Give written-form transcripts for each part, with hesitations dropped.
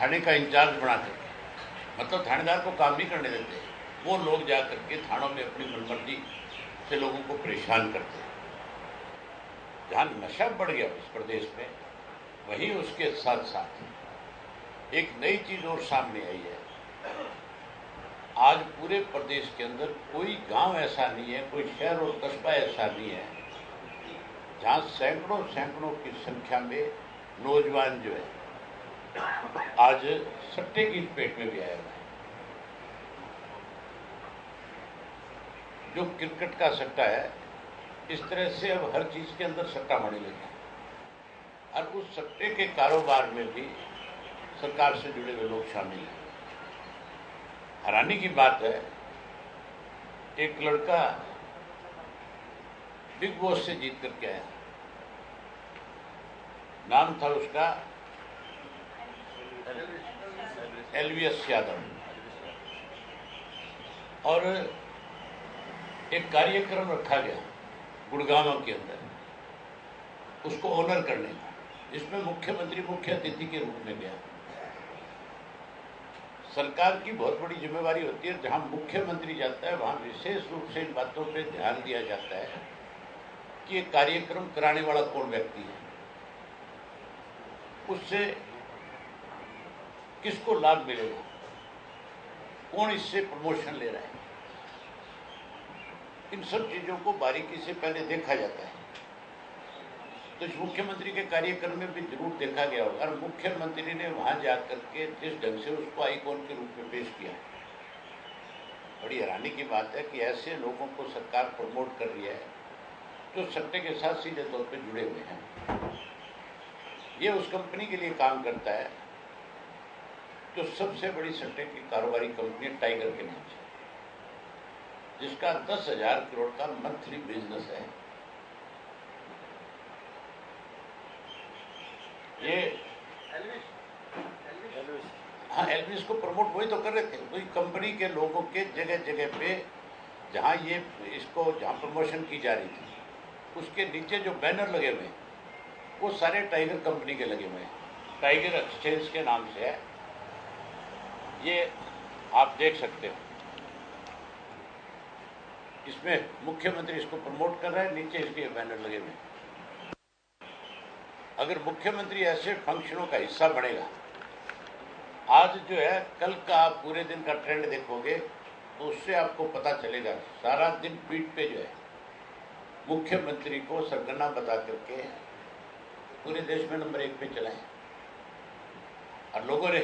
थाने का इंचार्ज बना करके, मतलब थानेदार को काम नहीं करने देते, वो लोग जा करके थानों में अपनी मनमर्जी से लोगों को परेशान करते हैं। जहाँ नशा बढ़ गया इस प्रदेश में, वहीं उसके साथ साथ एक नई चीज और सामने आई है। आज पूरे प्रदेश के अंदर कोई गांव ऐसा नहीं है, कोई शहर और कस्बा ऐसा नहीं है जहां सैकड़ों सैकड़ों की संख्या में नौजवान जो है आज सट्टे की पेट में भी आया हुआ है। जो क्रिकेट का सट्टा है, इस तरह से अब हर चीज के अंदर सट्टा होने लगा और उस सट्टे के कारोबार में भी सरकार से जुड़े हुए लोग शामिल हैं। हैरानी की बात है, एक लड़का बिग बॉस से जीत करके आया, नाम था उसका एलवीएस यादव, और एक कार्यक्रम रखा गया गुड़गांव के अंदर उसको ऑनर करने का, जिसमें मुख्यमंत्री मुख्य अतिथि के रूप में गया। सरकार की बहुत बड़ी जिम्मेवारी होती है, जहां मुख्यमंत्री जाता है वहां विशेष रूप से इन बातों पे ध्यान दिया जाता है कि ये कार्यक्रम कराने वाला कौन व्यक्ति है, उससे किसको लाभ मिलेगा, कौन इससे प्रमोशन ले रहा है। इन सब चीजों को बारीकी से पहले देखा जाता है। तो इस मुख्यमंत्री के कार्यक्रम में भी जरूर देखा गया होगा, और मुख्यमंत्री ने वहां जाकर के जिस ढंग से उसको आइकॉन के रूप में पेश किया, बड़ी हैरानी की बात है कि ऐसे लोगों को सरकार प्रमोट कर रही है जो सट्टे के साथ सीधे तौर पे जुड़े हुए हैं। ये उस कंपनी के लिए काम करता है जो सबसे बड़ी सट्टे की कारोबारी कंपनी टाइगर के नाम से, जिसका 10,000 करोड़ का मंथली बिजनेस है। ये हाँ, एलविस को प्रमोट वही तो कर रहे थे, वही कंपनी के लोगों के जगह जगह पे जहाँ ये इसको जहाँ प्रमोशन की जा रही थी, उसके नीचे जो बैनर लगे हुए हैं वो सारे टाइगर कंपनी के लगे हुए हैं। टाइगर एक्सचेंज के नाम से है, ये आप देख सकते हो। इसमें मुख्यमंत्री इसको प्रमोट कर रहा है, नीचे इसके बैनर लगे हुए हैं। अगर मुख्यमंत्री ऐसे फंक्शनों का हिस्सा बनेगा, आज जो है कल का आप पूरे दिन का ट्रेंड देखोगे तो उससे आपको पता चलेगा, सारा दिन पीठ पे जो है मुख्यमंत्री को सरगना बता करके पूरे देश में नंबर 1 पे चलाए, और लोगों ने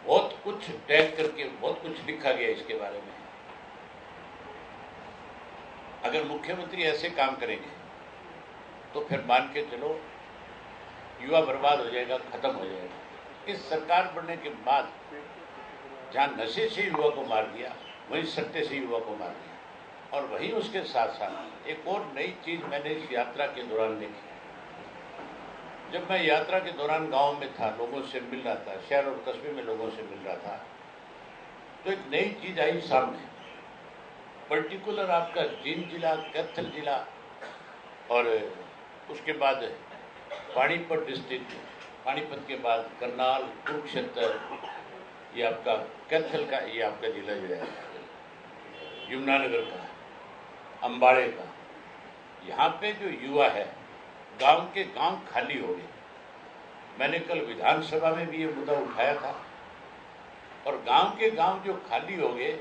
बहुत कुछ टैग करके बहुत कुछ लिखा गया इसके बारे में। अगर मुख्यमंत्री ऐसे काम करेंगे तो फिर मान के चलो युवा बर्बाद हो जाएगा, खत्म हो जाएगा। इस सरकार बनने के बाद जहां नशे से युवा को मार दिया, वहीं सट्टे से युवा को मार दिया। और वहीं उसके साथ साथ एक और नई चीज मैंने इस यात्रा के दौरान देखी। जब मैं यात्रा के दौरान गांव में था, लोगों से मिल रहा था, शहर और कस्बे में लोगों से मिल रहा था, तो एक नई चीज आई सामने। पर्टिकुलर आपका जींद जिला, कैथल जिला और उसके बाद पानीपत डिस्ट्रिक्ट, पानीपत के बाद करनाल, कुरुक्षेत्र, ये आपका कैथल का, ये आपका जिला जो है यमुनानगर का, अंबाड़े का, यहाँ पे जो युवा है, गांव के गांव खाली हो गए। मैंने कल विधानसभा में भी ये मुद्दा उठाया था, और गांव के गांव जो खाली हो गए,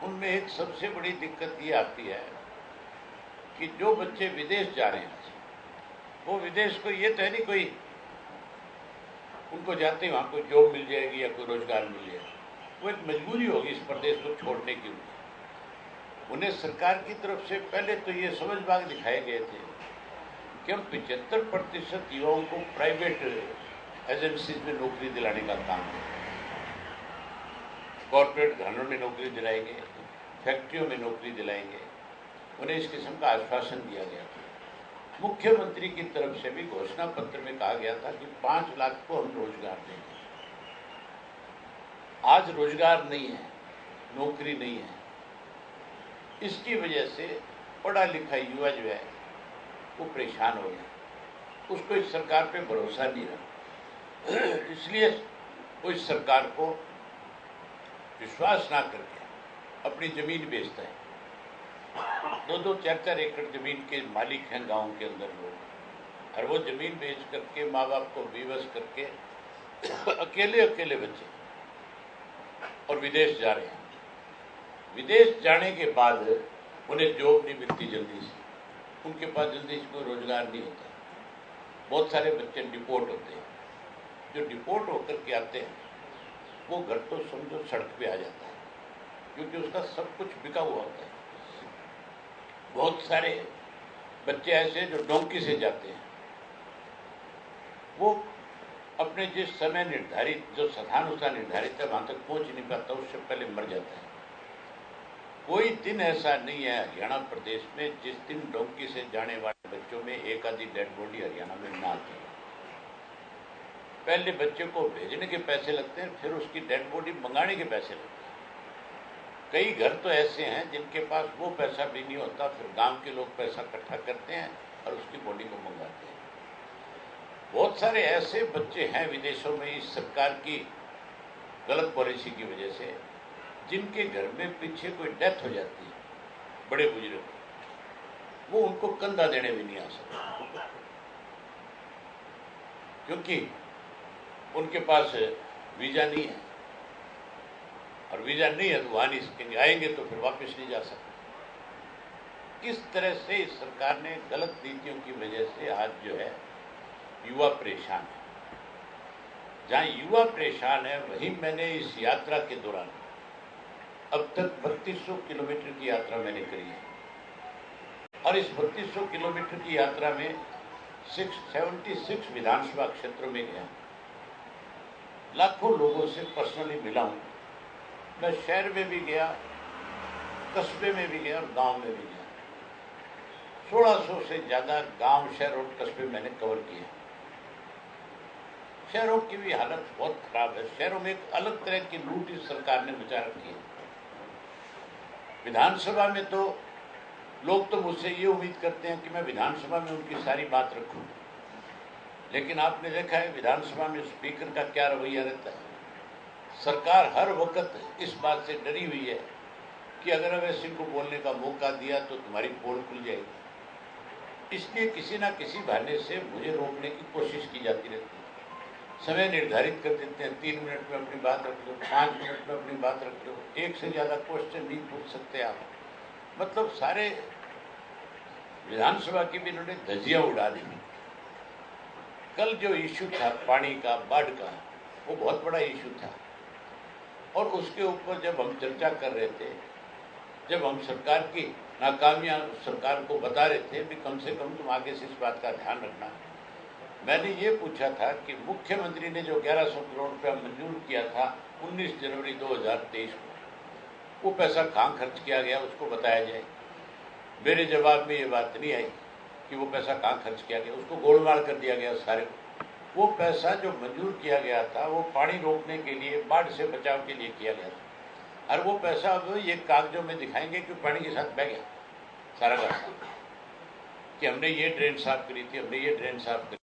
उनमें एक सबसे बड़ी दिक्कत ये आती है कि जो बच्चे विदेश जा रहे हैं, वो विदेश को ये तो है नहीं कोई उनको जाते वहाँ कोई जॉब मिल जाएगी या कोई रोजगार मिल जाएगा, वो एक मजबूरी होगी इस प्रदेश को छोड़ने की। उन्हें सरकार की तरफ से पहले तो ये समझ भाग दिखाए गए थे कि हम 75% युवाओं को प्राइवेट एजेंसीज में नौकरी दिलाने का काम है, कॉर्पोरेट घरानों में नौकरी दिलाएंगे, फैक्ट्रियों में नौकरी दिलाएंगे। उन्हें इस किस्म का आश्वासन दिया गया था। मुख्यमंत्री की तरफ से भी घोषणा पत्र में कहा गया था कि 5 लाख को हम रोजगार देंगे। आज रोजगार नहीं है, नौकरी नहीं है। इसकी वजह से पढ़ा लिखा युवा जो है वो परेशान हो गया, उसको इस सरकार पे भरोसा नहीं रहा। इसलिए वो इस सरकार को विश्वास ना करके अपनी जमीन बेचता है। 2-2, 4-4 एकड़ जमीन के मालिक हैं गांव के अंदर लोग, और वो जमीन बेच करके माँ बाप को विवश करके अकेले अकेले बच्चे और विदेश जा रहे हैं। विदेश जाने के बाद उन्हें जॉब नहीं मिलती जल्दी से, उनके पास जल्दी से कोई रोजगार नहीं होता। बहुत सारे बच्चे डिपोर्ट होते हैं। जो डिपोर्ट होकर के आते हैं वो घर तो समझो सड़क पे आ जाता है, क्योंकि उसका सब कुछ बिका हुआ होता है। बहुत सारे बच्चे ऐसे जो डोंकी से जाते हैं, वो अपने जिस समय निर्धारित, जो स्थान उसका निर्धारित है, वहां तक पहुंच नहीं पाता, उससे पहले मर जाता है। कोई दिन ऐसा नहीं है हरियाणा प्रदेश में जिस दिन डोंकी से जाने वाले बच्चों में एक आधी डेड बॉडी हरियाणा में ना आती। पहले बच्चे को भेजने के पैसे लगते हैं, फिर उसकी डेड बॉडी मंगाने के पैसे लगते हैं। कई घर तो ऐसे हैं जिनके पास वो पैसा भी नहीं होता, फिर गांव के लोग पैसा इकट्ठा करते हैं और उसकी बॉडी को मंगाते हैं। बहुत सारे ऐसे बच्चे हैं विदेशों में इस सरकार की गलत पॉलिसी की वजह से, जिनके घर में पीछे कोई डेथ हो जाती है, बड़े बुजुर्ग, वो उनको कंधा देने भी नहीं आ सकते, क्योंकि उनके पास वीजा नहीं है, और वीजा नहीं है तो वहां नहीं सकेंगे, आएंगे तो फिर वापस नहीं जा सकते। किस तरह से इस सरकार ने गलत नीतियों की वजह से आज जो है युवा परेशान है। जहां युवा परेशान है, वहीं मैंने इस यात्रा के दौरान अब तक 3200 किलोमीटर की यात्रा मैंने करी है, और इस 3200 किलोमीटर की यात्रा में 76 विधानसभा क्षेत्रों में गया, लाखों लोगों से पर्सनली मिला हूं। मैं शहर में भी गया, कस्बे में भी गया और गांव में भी गया। 1600 से ज्यादा गांव, शहर और कस्बे मैंने कवर किए। शहरों की भी हालत बहुत खराब है। शहरों में एक अलग तरह की लूट इस सरकार ने मचा रखी है। विधानसभा में तो लोग तो मुझसे ये उम्मीद करते हैं कि मैं विधानसभा में उनकी सारी बात रखूं, लेकिन आपने देखा है विधानसभा में स्पीकर का क्या रवैया रहता है। सरकार हर वक्त इस बात से डरी हुई है कि अगर अवैध सिंह को बोलने का मौका दिया तो तुम्हारी पोल खुल जाएगी, इसलिए किसी ना किसी बहाने से मुझे रोकने की कोशिश की जाती रहती है। समय निर्धारित कर देते हैं, 3 मिनट में अपनी बात रख लो, 5 मिनट में अपनी बात रख लो, एक से ज्यादा क्वेश्चन नहीं पूछ सकते आप। मतलब सारे विधानसभा की भी इन्होंने धज्जियां उड़ा दी। कल जो इश्यू था पानी का, बाढ़ का, वो बहुत बड़ा इश्यू था, और उसके ऊपर जब हम चर्चा कर रहे थे, जब हम सरकार की नाकामियां सरकार को बता रहे थे भी कम से कम तुम आगे से इस बात का ध्यान रखना, मैंने ये पूछा था कि मुख्यमंत्री ने जो 1100 करोड़ रुपया मंजूर किया था 19 जनवरी 2023 को, वो पैसा कहाँ खर्च किया गया उसको बताया जाए। मेरे जवाब में ये बात नहीं आई कि वो पैसा कहाँ खर्च किया गया, उसको गोलमाल कर दिया गया सारे। वो पैसा जो मंजूर किया गया था वो पानी रोकने के लिए, बाढ़ से बचाव के लिए किया गया था, और वो पैसा अब ये कागजों में दिखाएंगे कि पानी के साथ बह गया सारा का सारा, कि हमने ये ड्रेन साफ करी थी, हमने ये ड्रेन साफ करी।